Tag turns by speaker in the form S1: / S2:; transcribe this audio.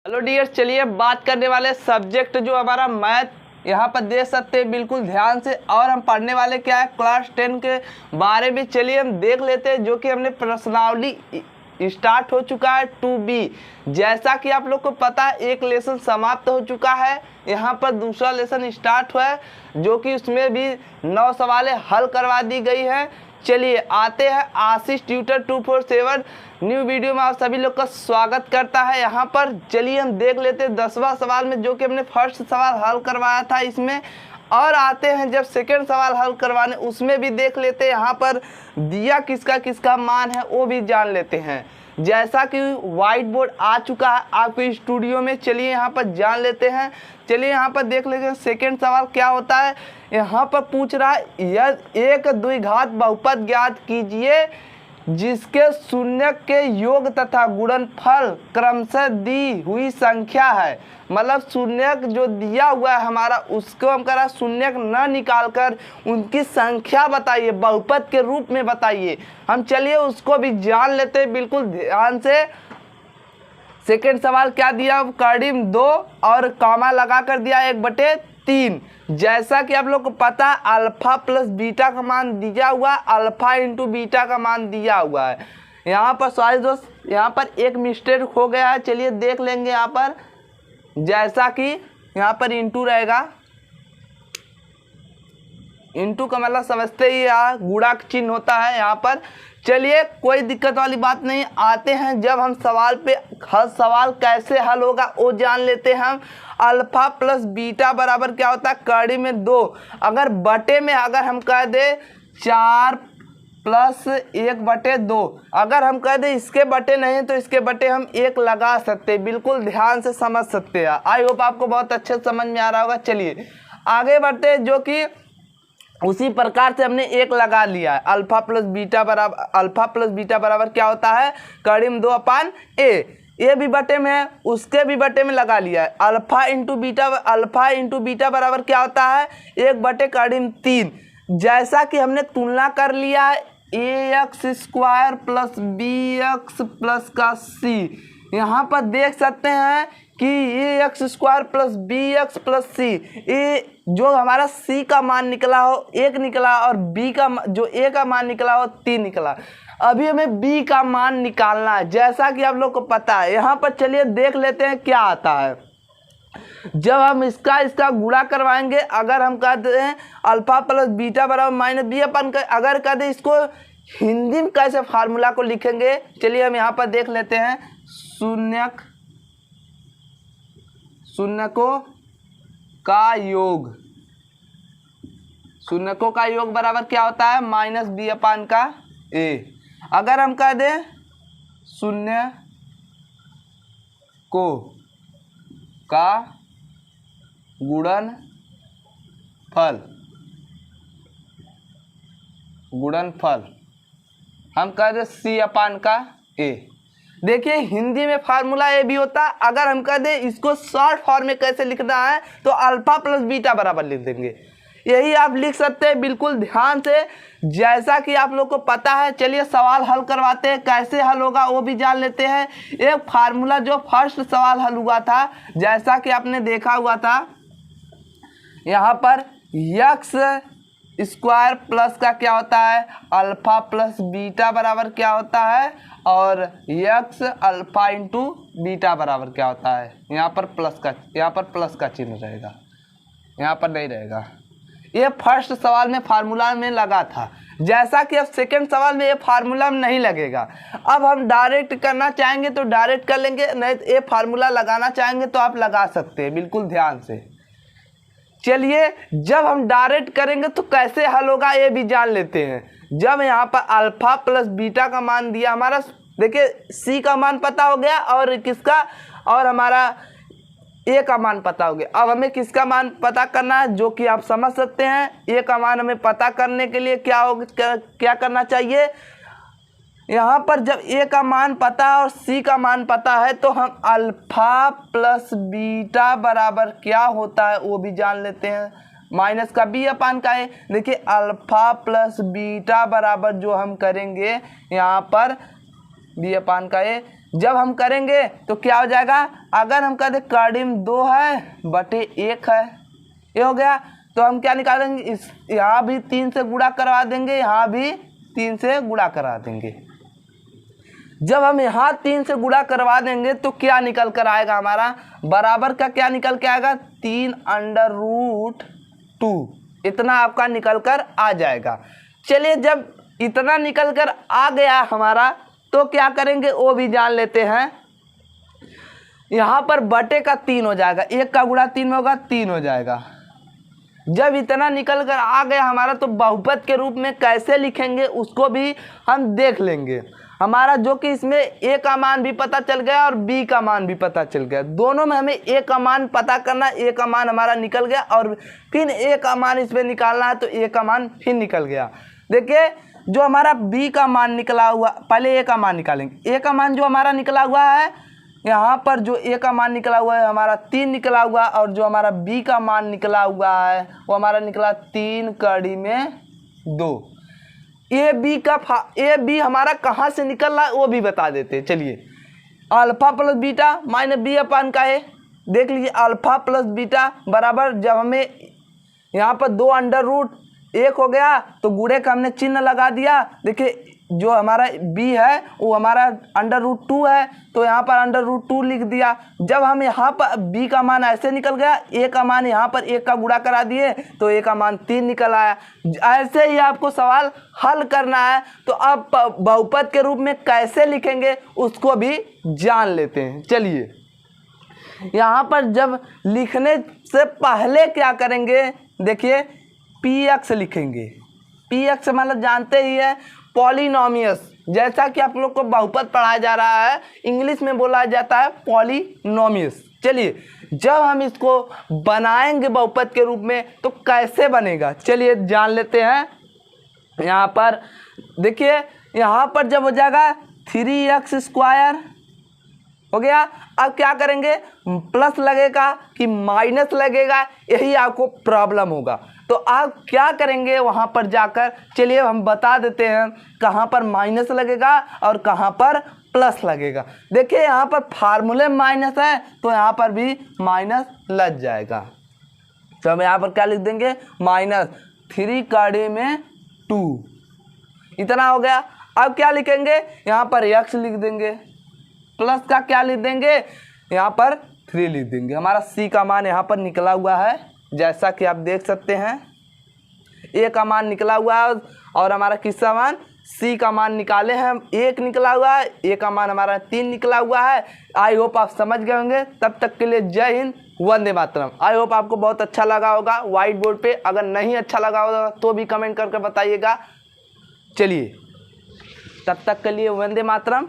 S1: Hello dears, चलिए बात करने वाले सब्जेक्ट जो हमारा मैथ यहाँ पर देख सकते हैं बिल्कुल ध्यान से। और हम पढ़ने वाले क्या है, क्लास 10 के बारे में। चलिए हम देख लेते हैं, जो कि हमने प्रश्नावली स्टार्ट हो चुका है 2B। जैसा कि आप लोग को पता है, एक लेसन समाप्त हो चुका है, यहाँ पर दूसरा लेसन स्टार्ट हुआ है, जो कि उसमें भी 9 सवालें हल करवा दी गई हैं। चलिए आते हैं आशीष ट्यूटर 247 न्यू वीडियो में आप सभी लोग का स्वागत करता है यहाँ पर। चलिए हम देख लेते हैं 10वां सवाल में, जो कि हमने फर्स्ट सवाल हल करवाया था इसमें। और आते हैं जब सेकेंड सवाल हल करवाने, उसमें भी देख लेते हैं यहाँ पर दिया किसका किसका मान है वो भी जान लेते हैं। जैसा कि व्हाइट बोर्ड आ चुका है आपके स्टूडियो में, चलिए यहाँ पर जान लेते हैं। चलिए यहाँ पर देख लेते हैं सेकेंड सवाल क्या होता है। यहाँ पर पूछ रहा है, यदि एक द्विघात बहुपद ज्ञात कीजिए जिसके शून्य के योग तथा गुणनफल क्रमशः दी हुई संख्या है। मतलब शून्य जो दिया हुआ है हमारा, उसको हम करा शून्य न निकाल कर उनकी संख्या बताइए, बहुपद के रूप में बताइए। हम चलिए उसको भी जान लेते हैं बिल्कुल ध्यान से। सेकेंड सवाल क्या दिया, कर्डिम 2 और कामा लगा कर दिया 1/3। जैसा कि आप लोग को पता है, अल्फा प्लस बीटा का मान दिया हुआ, अल्फा इंटू बीटा का मान दिया हुआ है। यहाँ पर सॉरी दोस्त, यहाँ पर एक मिस्टेक हो गया है। चलिए देख लेंगे यहाँ पर, जैसा कि यहाँ पर इंटू रहेगा, इंटू का मतलब समझते ही यहाँ गुणा चिन्ह होता है यहाँ पर। चलिए कोई दिक्कत वाली बात नहीं, आते हैं जब हम सवाल पे हर सवाल कैसे हल होगा वो जान लेते हैं हम। अल्फा प्लस बीटा बराबर क्या होता है, कड़ी में 2, अगर बटे में अगर हम कह दे 4 प्लस 1/2, अगर हम कह दे इसके बटे नहीं तो इसके बटे हम 1 लगा सकते हैं। बिल्कुल ध्यान से समझ सकते हैं। आई होप आपको बहुत अच्छे समझ में आ रहा होगा। चलिए आगे बढ़ते हैं, जो कि उसी प्रकार से हमने 1 लगा लिया है। अल्फा प्लस बीटा बराबर क्या होता है, कड़ीम 2/a। ये भी बटे में है, उसके भी बटे में लगा लिया है। अल्फा इंटू बीटा बराबर क्या होता है, 1/3। जैसा कि हमने तुलना कर लिया है ax² प्लस bx प्लस का c, यहाँ पर देख सकते हैं कि ax² plus bx plus c, ये जो हमारा c का मान निकला हो 1 निकला, और b का जो a का मान निकला हो 3 निकला। अभी हमें b का मान निकालना है, जैसा कि आप लोग को पता है। यहाँ पर चलिए देख लेते हैं क्या आता है। जब हम इसका गुणा करवाएंगे, अगर हम कहते हैं अल्फा प्लस बीटा बराबर -b अपन, अगर कहते इसको हिंदी में कैसे फार्मूला को लिखेंगे, चलिए हम यहाँ पर देख लेते हैं। शून्यकों का योग बराबर क्या होता है, -b/a। अगर हम कह दें शून्य को का गुणनफल हम कह दें c/a। देखिए हिंदी में फार्मूला ये भी होता है। अगर हम कह दें इसको शॉर्ट फॉर्म में कैसे लिखना है, तो अल्फा प्लस बीटा बराबर लिख देंगे। यही आप लिख सकते हैं बिल्कुल ध्यान से, जैसा कि आप लोग को पता है। चलिए सवाल हल करवाते हैं, कैसे हल होगा वो भी जान लेते हैं। एक फार्मूला जो फर्स्ट सवाल हल हुआ था, जैसा कि आपने देखा हुआ था, यहाँ पर x² प्लस का क्या होता है, अल्फा प्लस बीटा बराबर क्या होता है, और x अल्फा इंटू बीटा बराबर क्या होता है। यहाँ पर प्लस का चिन्ह रहेगा, यहाँ पर नहीं रहेगा। ये फर्स्ट सवाल में फार्मूला में लगा था, जैसा कि अब सेकंड सवाल में ये फार्मूला में नहीं लगेगा। अब हम डायरेक्ट करना चाहेंगे तो डायरेक्ट कर लेंगे, नहीं तो ये फार्मूला लगाना चाहेंगे तो आप लगा सकते हैं, बिल्कुल ध्यान से। चलिए जब हम डायरेक्ट करेंगे तो कैसे हल होगा ये भी जान लेते हैं। जब यहाँ पर अल्फा प्लस बीटा का मान दिया हमारा, देखिए c का मान पता हो गया, और किसका, और हमारा a का मान पता हो गया। अब हमें किसका मान पता करना है, जो कि आप समझ सकते हैं। a का मान हमें पता करने के लिए क्या करना चाहिए, यहाँ पर जब a का मान पता है और c का मान पता है, तो हम अल्फा प्लस बीटा बराबर क्या होता है वो भी जान लेते हैं। माइनस का b/a। देखिए अल्फा प्लस बीटा बराबर जो हम करेंगे यहाँ पर b/a, जब हम करेंगे तो क्या हो जाएगा, अगर हम कहते करीम 2 है बटे 1 है, ये हो गया। तो हम क्या निकालेंगे, इस यहाँ भी 3 से गुणा करवा देंगे, यहाँ भी 3 से गुणा करवा देंगे। जब हम यहाँ 3 से गुणा करवा देंगे तो क्या निकल कर आएगा हमारा, बराबर का क्या निकल के आएगा, 3√2, इतना आपका निकल कर आ जाएगा। चलिए जब इतना निकल कर आ गया हमारा तो क्या करेंगे वो भी जान लेते हैं। यहाँ पर बटे का 3 हो जाएगा, 1 का गुणा 3 में होगा, 3 हो जाएगा। जब इतना निकल कर आ गया हमारा तो बहुपद के रूप में कैसे लिखेंगे उसको भी हम देख लेंगे। हमारा जो कि इसमें ए का मान भी पता चल गया और बी का मान भी पता चल गया, दोनों में हमें ए का मान पता करना, ए का मान हमारा निकल गया और फिर ए का मान इसमें निकालना है तो ए का मान फिर निकल गया। देखिए जो हमारा बी का मान निकला हुआ, पहले ए का मान निकालेंगे। ए का मान जो हमारा निकला हुआ है, यहाँ पर जो ए का मान निकला हुआ है हमारा 3 निकला हुआ, और जो हमारा बी का मान निकला हुआ है वो हमारा निकला 3/2। ए बी हमारा कहाँ से निकल रहा है वो भी बता देते। चलिए alpha plus beta minus B upon का है, देख लीजिए अल्फा प्लस बीटा बराबर, जब हमें यहाँ पर 2√1 हो गया तो गुणे का हमने चिन्ह लगा दिया। देखिए जो हमारा b है वो हमारा √2 है तो यहाँ पर √2 लिख दिया। जब हम यहाँ पर b का मान ऐसे निकल गया, a का मान यहाँ पर 1 का गुणा करा दिए तो a का मान 3 निकल आया। ऐसे ही आपको सवाल हल करना है। तो अब बहुपद के रूप में कैसे लिखेंगे उसको भी जान लेते हैं। चलिए यहाँ पर जब लिखने से पहले क्या करेंगे, देखिए px लिखेंगे। px मतलब जानते ही है पॉलिनोमियस, जैसा कि आप लोग को बहुपद पढ़ाया जा रहा है, इंग्लिश में बोला जाता है पॉलिनोमियस। चलिए जब हम इसको बनाएंगे बहुपद के रूप में तो कैसे बनेगा, चलिए जान लेते हैं। यहाँ पर देखिए, यहाँ पर जब हो जाएगा 3x² हो गया। अब क्या करेंगे, प्लस लगेगा कि माइनस लगेगा, यही आपको प्रॉब्लम होगा। तो आप क्या करेंगे वहाँ पर जाकर, चलिए हम बता देते हैं कहाँ पर माइनस लगेगा और कहाँ पर प्लस लगेगा। देखिए यहाँ पर फार्मूले माइनस है तो यहाँ पर भी माइनस लग जाएगा। तो हम यहाँ पर क्या लिख देंगे, -3/2, इतना हो गया। अब क्या लिखेंगे, यहाँ पर x लिख देंगे, प्लस का क्या लिख देंगे, यहाँ पर 3 लिख देंगे। हमारा c का मान यहाँ पर निकला हुआ है, जैसा कि आप देख सकते हैं a का मान निकला हुआ है और हमारा किसका मान, c का मान निकाले हैं, 1 निकला हुआ है, a का मान हमारा 3 निकला हुआ है। आई होप आप समझ गए होंगे। तब तक के लिए जय हिंद, वंदे मातरम। आई होप आपको बहुत अच्छा लगा होगा व्हाइट बोर्ड पे। अगर नहीं अच्छा लगा होगा तो भी कमेंट करके बताइएगा। चलिए तब तक के लिए वंदे मातरम।